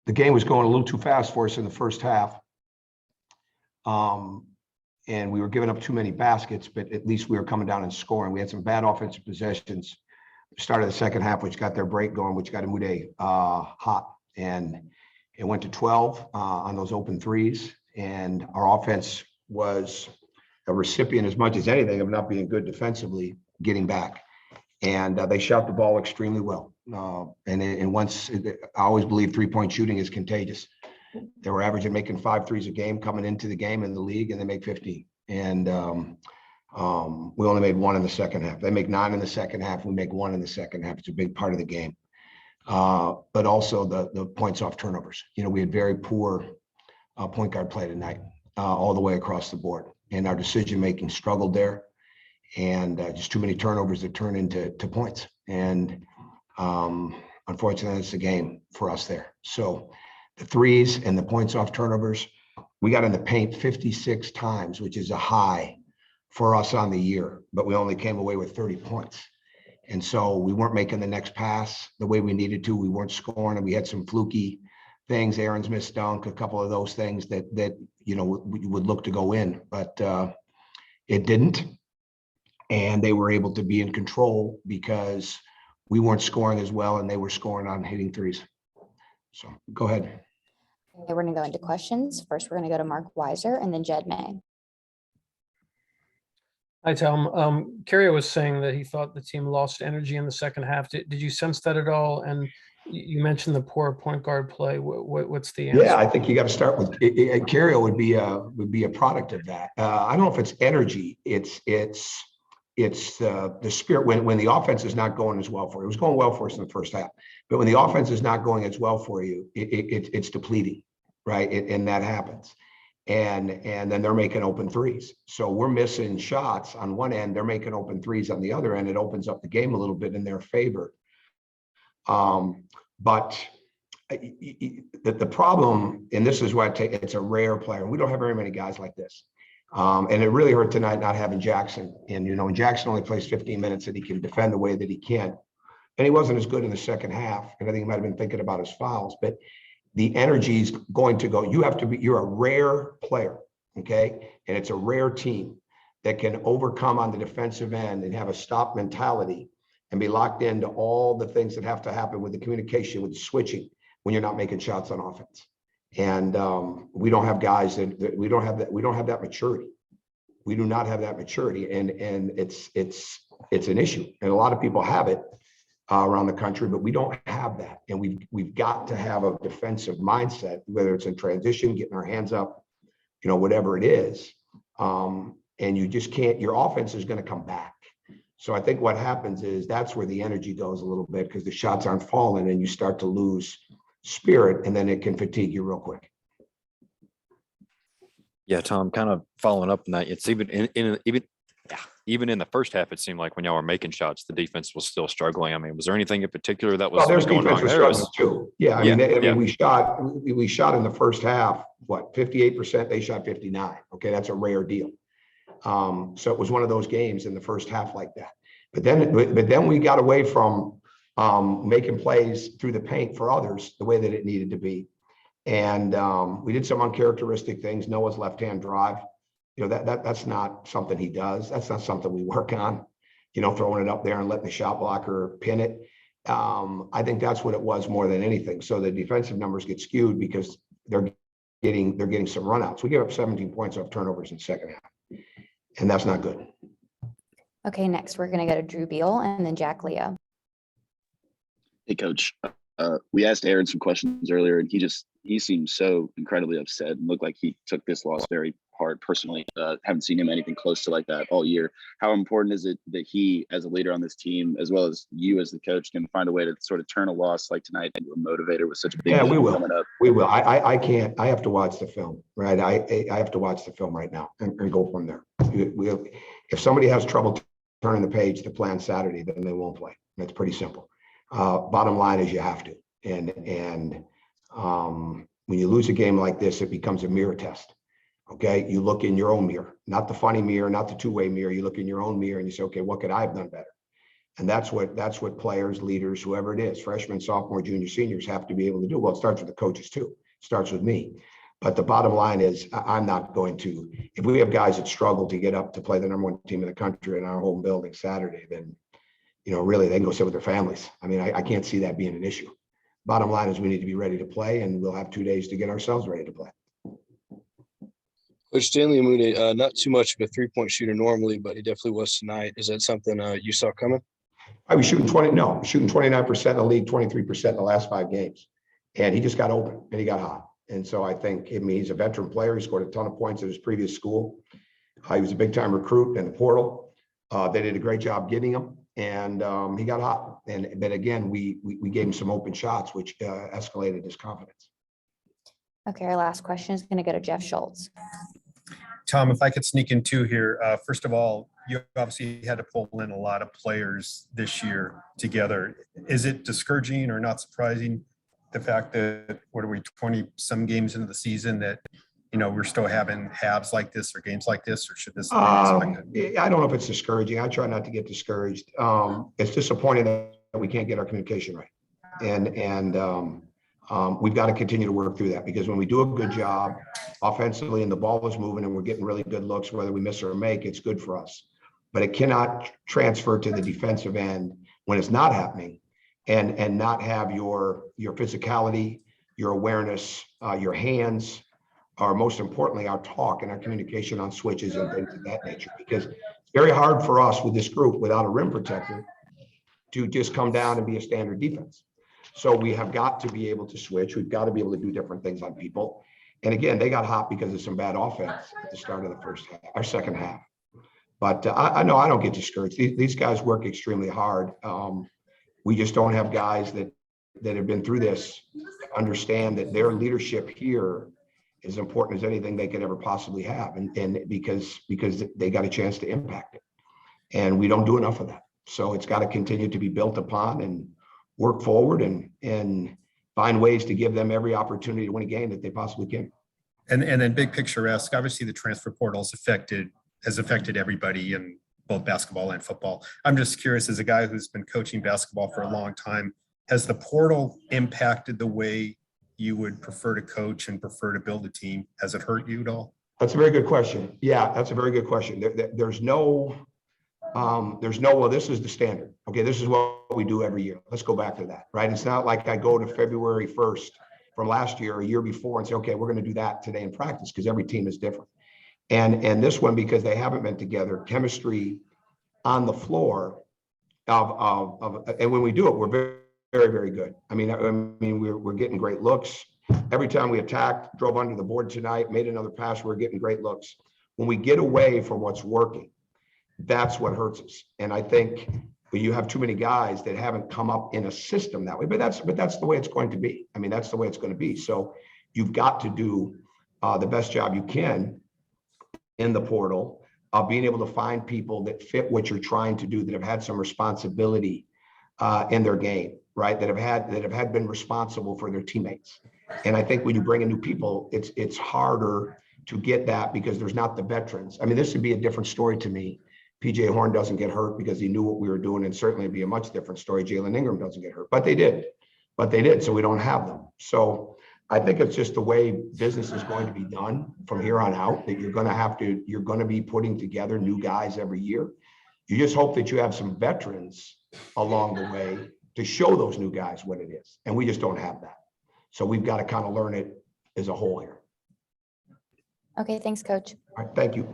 the game was going a little too fast for us in the first half. And we were giving up too many baskets, but at least we were coming down and scoring. We had some bad offensive possessions. Started the second half, which got their break going, which got Amude hot. And it went to 12 on those open threes. And our offense was a recipient as much as anything of not being good defensively, getting back. And they shot the ball extremely well. And once, I always believe 3-point shooting is contagious. They were averaging making 5 threes a game coming into the game in the league, and they make 15. And we only made 1 in the second half. They make 9 in the second half. We make 1 in the second half. It's a big part of the game. But also the points off turnovers. You know, we had very poor point guard play tonight, all the way across the board. And our decision-making struggled there. And just too many turnovers that turn into points. And unfortunately, it's a game for us there. So the threes and the points off turnovers, we got in the paint 56 times, which is a high for us on the year, but we only came away with 30 points. And so we weren't making the next pass the way we needed to. We weren't scoring, and we had some fluky things. Aaron's missed dunk, a couple of those things that you know would look to go in, but it didn't. And they were able to be in control because we weren't scoring as well, and they were scoring on hitting threes. So go ahead. Okay, we're going to go into questions. First, we're going to go to Mark Weiser and then Jed May. Hi, Tom. Carrier was saying that he thought the team lost energy in the second half. Did you sense that at all? And you mentioned the poor point guard play. What's the answer? Yeah, I think you got to start with Carrier would be a product of that. I don't know if it's energy. It's the spirit when the offense is not going as well for you. It was going well for us in the first half, but when the offense is not going as well for you, it's depleting, right? And that happens. And then they're making open threes. So we're missing shots on one end. They're making open threes on the other end. It opens up the game a little bit in their favor. But the problem, and this is why it's a rare player. We don't have very many guys like this. And it really hurt tonight not having Jackson. And, you know, Jackson only plays 15 minutes and he can defend the way that he can. And he wasn't as good in the second half. And I think he might have been thinking about his fouls, but the energy is going to go. You're a rare player, okay? And it's a rare team that can overcome on the defensive end and have a stop mentality and be locked into all the things that have to happen with the communication, with the switching when you're not making shots on offense. And we don't have guys that we don't have that maturity. We do not have that maturity, and it's an issue. And a lot of people have it around the country, but we don't have that. And we've got to have a defensive mindset, whether it's in transition, getting our hands up, you know, whatever it is. And you just can't. Your offense is going to come back. So I think what happens is that's where the energy goes a little bit, because the shots aren't falling, and you start to lose spirit, and then it can fatigue you real quick. Yeah, Tom, kind of following up on that, it's even in the first half, it seemed like when y'all were making shots, the defense was still struggling. I mean, was there anything in particular that was going wrong there? Too. Yeah, I mean, we shot in the first half, what, 58%? They shot 59. Okay, that's a rare deal. So it was one of those games in the first half like that. But then we got away from making plays through the paint for others the way that it needed to be. And we did some uncharacteristic things. Noah's left-hand drive, you know, that's not something he does. That's not something we work on, you know, throwing it up there and letting the shot blocker pin it. I think that's what it was more than anything. So the defensive numbers get skewed because they're getting some runouts. We gave up 17 points off turnovers in the second half, and that's not good. Okay, next we're going to go to Drew Beal and then Jack Leo. Hey, Coach. We asked Aaron some questions earlier, and he seemed so incredibly upset and looked like he took this loss very hard personally. Haven't seen him anything close to like that all year. How important is it that he, as a leader on this team, as well as you as the coach, can find a way to sort of turn a loss like tonight into a motivator with such a big game coming up? We will. I can't. I have to watch the film, right? I have to watch the film right now and go from there. If somebody has trouble turning the page to plan Saturday, then they won't play. That's pretty simple. Bottom line is you have to. And when you lose a game like this, it becomes a mirror test. Okay, you look in your own mirror, not the funny mirror, not the two-way mirror. You look in your own mirror and you say, okay, what could I have done better? And that's what players, leaders, whoever it is, freshmen, sophomore, junior, seniors have to be able to do. Well, it starts with the coaches too. It starts with me. But the bottom line is I'm not going to, if we have guys that struggle to get up to play the #1 team in the country in our home building Saturday, then, really they can go sit with their families. I mean, I can't see that being an issue. Bottom line is we need to be ready to play, and we'll have 2 days to get ourselves ready to play. Coach Stanley Amude, not too much of a three-point shooter normally, but he definitely was tonight. Is that something you saw coming? I was shooting 29% in the league, 23% in the last 5 games. And he just got open and he got hot. And so I think, he's a veteran player. He scored a ton of points at his previous school. He was a big time recruit in the portal. They did a great job getting him, and he got hot. But again, we gave him some open shots, which escalated his confidence. Okay, our last question is going to go to Jeff Schultz. Tom, if I could sneak in 2 here. First of all, you obviously had to pull in a lot of players this year together. Is it discouraging or not surprising, the fact that, 20 some games into the season, that, we're still having halves like this or games like this, or should this be expected? I don't know if it's discouraging. I try not to get discouraged. It's disappointing that we can't get our communication right. And we've got to continue to work through that, because when we do a good job offensively and the ball is moving and we're getting really good looks, whether we miss or make, it's good for us. But it cannot transfer to the defensive end when it's not happening, and not have your physicality, your awareness, your hands, or most importantly, our talk and our communication on switches and things of that nature. Because it's very hard for us with this group without a rim protector to just come down and be a standard defense. So we have got to be able to switch. We've got to be able to do different things on people. And again, they got hot because of some bad offense at the start of the first half, or second half. But I know I don't get discouraged. These guys work extremely hard. We just don't have guys that have been through this, understand that their leadership here is as important as anything they could ever possibly have. And because they got a chance to impact it. And we don't do enough of that. So it's got to continue to be built upon and work forward and find ways to give them every opportunity to win a game that they possibly can. And then big picture-esque, obviously the transfer portal has affected everybody in both basketball and football. I'm just curious, as a guy who's been coaching basketball for a long time, has the portal impacted the way you would prefer to coach and prefer to build a team? Has it hurt you at all? That's a very good question. Yeah, that's a very good question. There's no, well, this is the standard. Okay, this is what we do every year. Let's go back to that, right? It's not like I go to February 1st from last year or a year before and say, okay, we're going to do that today in practice, because every team is different. And this one, because they haven't been together, chemistry on the floor and when we do it, we're very, very, very good. I mean, we're getting great looks. Every time we attacked, drove under the board tonight, made another pass, we're getting great looks. When we get away from what's working, that's what hurts us. And I think when you have too many guys that haven't come up in a system that way, but that's the way it's going to be. I mean, that's the way it's going to be. So you've got to do the best job you can in the portal of being able to find people that fit what you're trying to do, that have had some responsibility in their game, right? That have been responsible for their teammates. And I think when you bring in new people, it's harder to get that, because there's not the veterans. I mean, this would be a different story to me. PJ Horn doesn't get hurt because he knew what we were doing, and certainly it'd be a much different story. Jalen Ingram doesn't get hurt, but they did. So we don't have them. So I think it's just the way business is going to be done from here on out, that you're going to be putting together new guys every year. You just hope that you have some veterans along the way to show those new guys what it is. And we just don't have that. So we've got to kind of learn it as a whole here. Okay, thanks, Coach. All right, thank you.